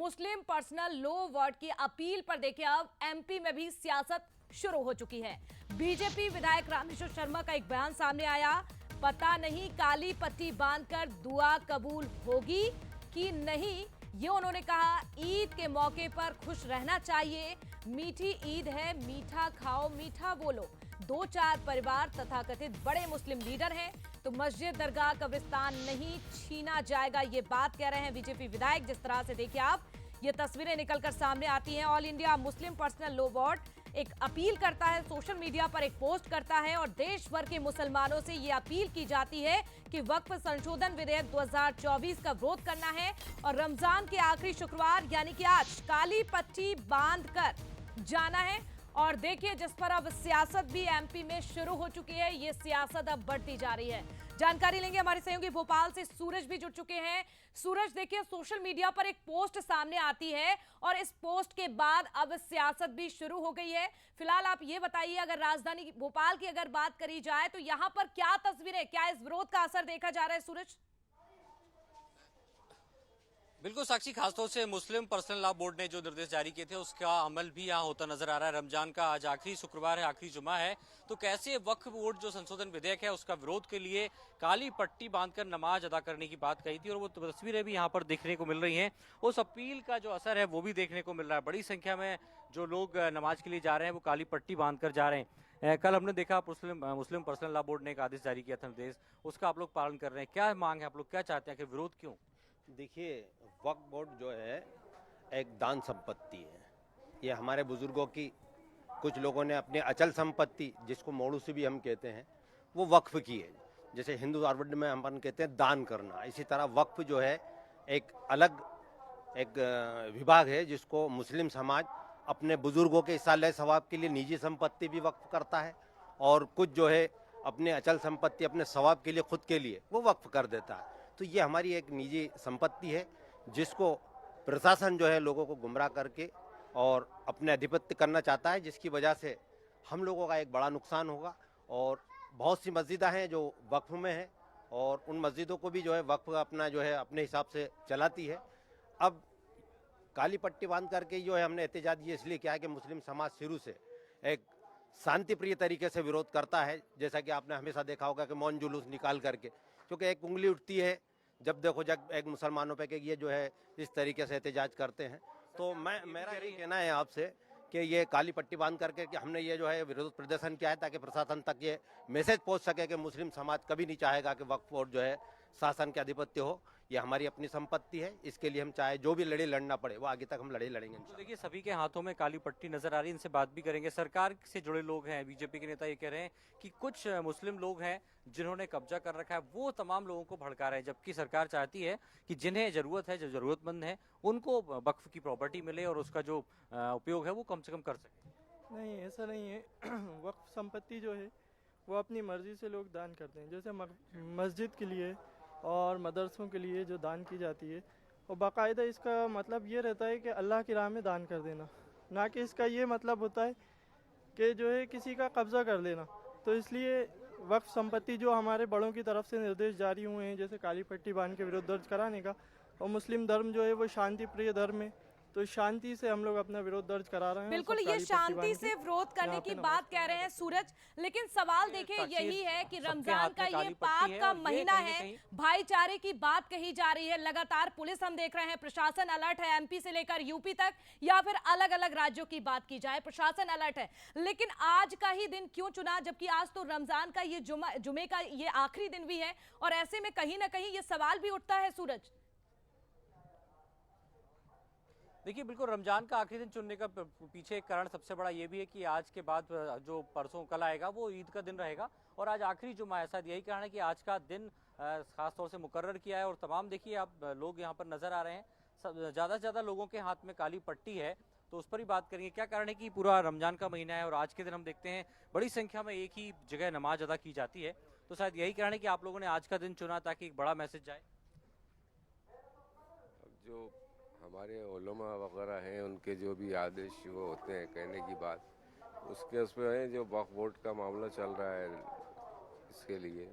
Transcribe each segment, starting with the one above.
मुस्लिम personal law ward की appeal पर देखिए अब एमपी में भी सियासत शुरू हो चुकी है। बीजेपी विधायक रामेश्वर शर्मा का एक बयान सामने आया। पता नहीं काली पट्टी बांधकर दुआ कबूल होगी कि नहीं, ये उन्होंने कहा। ईद के मौके पर खुश रहना चाहिए, मीठी ईद है, मीठा खाओ मीठा बोलो। 2-4 परिवार तथाकथित बड़े मुस्लिम लीडर हैं तो मस्जिद, दरगाह, कब्रिस्तान नहीं छीना जाएगा, ये बात कह रहे हैं बीजेपी विधायक। जिस तरह से देखिए आप ये तस्वीरें निकलकर सामने आती हैं। All India Muslim personal law board एक अपील करता है, सोशल मीडिया पर एक पोस्ट करता है और देश भर के मुसलमानों से ये अपील की जाती है कि वक्फ संशोधन विधेयक 2024 का विरोध करना है और रमजान के आखिरी शुक्रवार यानी कि आज काली पट्टी बांधकर जाना है। और देखिए जिस पर अब सियासत भी एमपी में शुरू हो चुकी है, ये सियासत अब बढ़ती जा रही है। जानकारी लेंगे, हमारे सहयोगी भोपाल से सूरज भी जुड़ चुके हैं। सूरज, देखिए सोशल मीडिया पर एक पोस्ट सामने आती है और इस पोस्ट के बाद अब सियासत भी शुरू हो गई है। फिलहाल आप ये बताइए, अगर राजधानी भोपाल की अगर बात करी जाए तो यहां पर क्या तस्वीरें, क्या इस विरोध का असर देखा जा रहा है सूरज? बिल्कुल साक्षी, खासतौर से मुस्लिम पर्सनल लॉ बोर्ड ने जो निर्देश जारी किए थे उसका अमल भी यहाँ होता नजर आ रहा है। रमजान का आज आखिरी शुक्रवार है, आखिरी जुमा है, तो कैसे वक्फ बोर्ड जो संशोधन विधेयक है उसका विरोध के लिए काली पट्टी बांधकर नमाज अदा करने की बात कही थी और वो तस्वीरें भी यहाँ पर देखने को मिल रही हैं। उस अपील का जो असर है वो भी देखने को मिल रहा है। बड़ी संख्या में जो लोग नमाज के लिए जा रहे हैं वो काली पट्टी बांधकर जा रहे हैं। कल हमने देखा मुस्लिम पर्सनल लॉ बोर्ड ने एक आदेश जारी किया था निर्देश, उसका आप लोग पालन कर रहे हैं। क्या मांग है, आप लोग क्या चाहते हैं कि विरोध क्यों? देखिए, वक्फ बोर्ड जो है एक दान संपत्ति है। ये हमारे बुजुर्गों की, कुछ लोगों ने अपनी अचल संपत्ति, जिसको मौरूसी भी हम कहते हैं, वो वक्फ की है। जैसे हिंदू धर्म में हम कहते हैं दान करना, इसी तरह वक्फ जो है एक अलग विभाग है जिसको मुस्लिम समाज अपने बुजुर्गों के साले सवाब के लिए निजी संपत्ति भी वक्फ करता है और कुछ जो है अपने अचल संपत्ति अपने सवाब के लिए, खुद के लिए वो वक्फ कर देता है। तो ये हमारी एक निजी संपत्ति है जिसको प्रशासन जो है लोगों को गुमराह करके और अपने अधिपत्य करना चाहता है, जिसकी वजह से हम लोगों का एक बड़ा नुकसान होगा। और बहुत सी मस्जिदें हैं जो वक्फ में हैं और उन मस्जिदों को भी जो है वक्फ अपना जो है अपने हिसाब से चलाती है। अब काली पट्टी बांध करके जो है हमने एहतजाज ये इसलिए किया है कि मुस्लिम समाज शुरू से एक शांति प्रिय तरीके से विरोध करता है। जैसा कि आपने हमेशा देखा होगा कि मौन जुलूस निकाल करके, क्योंकि एक उंगली उठती है जब देखो जब एक मुसलमानों पे कि ये जो है इस तरीके से एहतजाज करते हैं। तो मेरा यही कहना है आपसे कि ये काली पट्टी बांध करके कि हमने ये जो है विरोध प्रदर्शन किया है ताकि प्रशासन तक ये मैसेज पहुंच सके कि मुस्लिम समाज कभी नहीं चाहेगा कि वक्फ बोर्ड जो है शासन के आधिपत्य हो। ये हमारी अपनी संपत्ति है, इसके लिए हम चाहे जो भी लड़ाई लड़ना पड़े वो आगे तक हम लड़ाई लड़ेंगे। तो देखिए सभी के हाथों में काली पट्टी नजर आ रही है, इनसे बात भी करेंगे। सरकार से जुड़े लोग हैं, बीजेपी के नेता ये कह रहे हैं कि कुछ मुस्लिम लोग हैं जिन्होंने कब्जा कर रखा है, वो तमाम लोगों को भड़का रहे हैं, जबकि सरकार चाहती है कि जिन्हें जरूरत है, जो जरूरतमंद है, उनको वक्फ की प्रॉपर्टी मिले और उसका जो उपयोग है वो कम से कम कर सके। नहीं, ऐसा नहीं है। वक्फ संपत्ति जो है वो अपनी मर्जी से लोग दान करते हैं। जैसे मस्जिद के लिए और मदरसों के लिए जो दान की जाती है, और बाकायदा इसका मतलब ये रहता है कि अल्लाह की राह में दान कर देना, ना कि इसका ये मतलब होता है कि जो है किसी का कब्ज़ा कर लेना। तो इसलिए वक्फ संपत्ति जो हमारे बड़ों की तरफ से निर्देश जारी हुए हैं, जैसे काली पट्टी बांध के विरोध दर्ज कराने का, और मुस्लिम धर्म जो है वो शांति प्रिय धर्म है, तो शांति से हम लोग अपना विरोध दर्ज करा रहे हैं। बिल्कुल, ये शांति से विरोध करने की बात कह रहे हैं सूरज, लेकिन सवाल देखिए यही है कि रमजान का ये पाक का महीना है, भाईचारे की बात कही जा रही है। लगातार पुलिस हम देख रहे हैं, प्रशासन अलर्ट है, एमपी से लेकर यूपी तक, या फिर अलग अलग राज्यों की बात की जाए, प्रशासन अलर्ट है। लेकिन आज का ही दिन क्यों चुना, जबकि आज तो रमजान का ये जुमे का ये आखिरी दिन भी है, और ऐसे में कहीं ना कहीं ये सवाल भी उठता है सूरज। देखिए बिल्कुल, रमजान का आखिरी दिन चुनने का पीछे एक कारण सबसे बड़ा ये भी है कि आज के बाद जो परसों कल आएगा वो ईद का दिन रहेगा और आज आखिरी जुमा है। शायद यही कारण है कि आज का दिन खास तौर से मुकर्रर किया है। और तमाम देखिए आप लोग यहाँ पर नजर आ रहे हैं, ज़्यादा से ज़्यादा लोगों के हाथ में काली पट्टी है, तो उस पर ही बात करेंगे। क्या कारण है कि पूरा रमजान का महीना है और आज के दिन हम देखते हैं बड़ी संख्या में एक ही जगह नमाज अदा की जाती है, तो शायद यही कारण है कि आप लोगों ने आज का दिन चुना ताकि एक बड़ा मैसेज जाए। जो हमारे उलमा वगैरह हैं उनके जो भी आदेश वो होते हैं कहने की बात, उसके उस पर है जो वक्फ बोर्ड का मामला चल रहा है, इसके लिए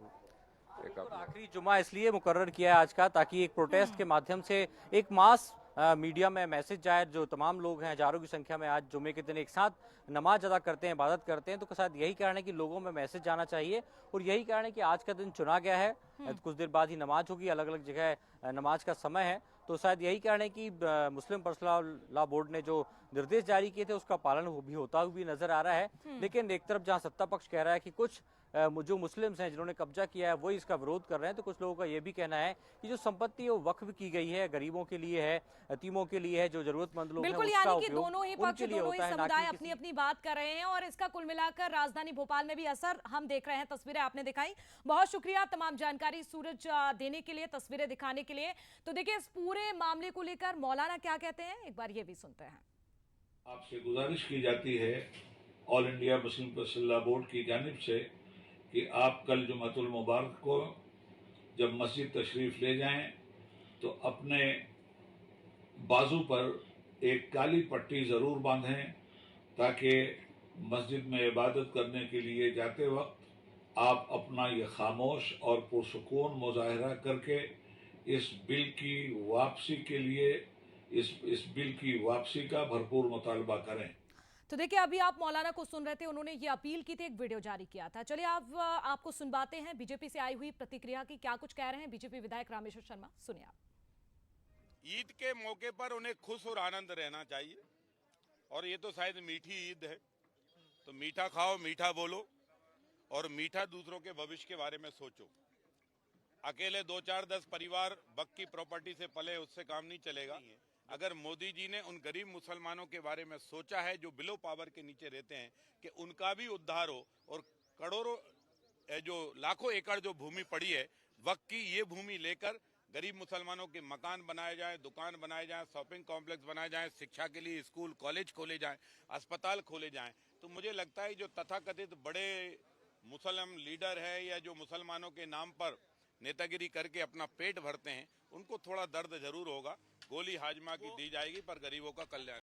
एक आखिरी जुमा इसलिए मुकर्रर किया है आज का ताकि एक प्रोटेस्ट के माध्यम से एक मास मीडिया में मैसेज जाए, जो तमाम लोग हैं हजारों की संख्या में आज जुमे के दिन एक साथ नमाज अदा करते हैं, इबादत करते हैं, तो शायद यही कारण है कि लोगों में मैसेज जाना चाहिए और यही कारण है कि आज का दिन चुना गया है। कुछ देर बाद ही नमाज होगी, अलग अलग जगह नमाज का समय है, तो शायद यही कारण है कि मुस्लिम पर्सनल लॉ बोर्ड ने जो निर्देश जारी किए थे उसका पालन भी होता हुआ भी नजर आ रहा है। लेकिन एक तरफ जहां सत्ता पक्ष कह रहा है कि कुछ जो मुस्लिम्स हैं जिन्होंने कब्जा किया है वही इसका विरोध कर रहे हैं, तो कुछ लोगों का ये भी कहना है कि जो संपत्ति है वो वक्फ की गई है, गरीबों के लिए है, यतीमों के लिए है, जो जरूरतमंद लोग हैं बिल्कुल, उसका यानी कि उपयोग दोनों ही उनके पक्ष, लिए दोनों ही होता है, ना समुदाय कि अपनी अपनी बात कर रहे हैं और इसका कुल मिलाकर राजधानी भोपाल में भी असर हम देख रहे हैं। तस्वीरें आपने दिखाई, बहुत शुक्रिया तमाम जानकारी सूरज देने के लिए, तस्वीरें दिखाने के लिए। तो देखिए इस पूरे मामले को लेकर मौलाना क्या कहते हैं, एक बार ये भी सुनते हैं। आपसे गुजारिश की जाती है all India Muslim personal law board की जानिब से कि आप कल जुम्मतुल मुबारक को जब मस्जिद तशरीफ ले जाएं तो अपने बाजू पर एक काली पट्टी ज़रूर बांधें ताकि मस्जिद में इबादत करने के लिए जाते वक्त आप अपना ये खामोश और पुरसुकून मुजाहरा करके इस बिल की वापसी के लिए इस बिल की वापसी का भरपूर मुतालबा करें। तो देखिए अभी आप मौलाना को सुन रहे थे, उन्होंने ये अपील की थी, एक वीडियो जारी किया था। चलिए आपको सुनवाते हैं बीजेपी से आई हुई प्रतिक्रिया की, क्या कुछ कह रहे हैं बीजेपी विधायक रामेश्वर शर्मा, सुनिए आप। ईद के मौके पर उन्हें खुश और आनंद रहना चाहिए और ये तो शायद मीठी ईद है, तो मीठा खाओ, मीठा बोलो और मीठा दूसरों के भविष्य के बारे में सोचो। अकेले 2, 4, 10 परिवार बक की प्रॉपर्टी से पले, उससे काम नहीं चलेगा। अगर मोदी जी ने उन गरीब मुसलमानों के बारे में सोचा है जो बिलो पावर के नीचे रहते हैं कि उनका भी उद्धार हो और करोड़ों जो लाखों एकड़ जो भूमि पड़ी है वक्त की, ये भूमि लेकर गरीब मुसलमानों के मकान बनाए जाएं, दुकान बनाए जाएं, शॉपिंग कॉम्प्लेक्स बनाए जाएं, शिक्षा के लिए स्कूल कॉलेज खोले जाएं, अस्पताल खोले जाएं, तो मुझे लगता है जो तथाकथित बड़े मुसलमान लीडर है या जो मुसलमानों के नाम पर नेतागिरी करके अपना पेट भरते हैं, उनको थोड़ा दर्द जरूर होगा। गोली हाजमा की दी जाएगी पर गरीबों का कल्याण।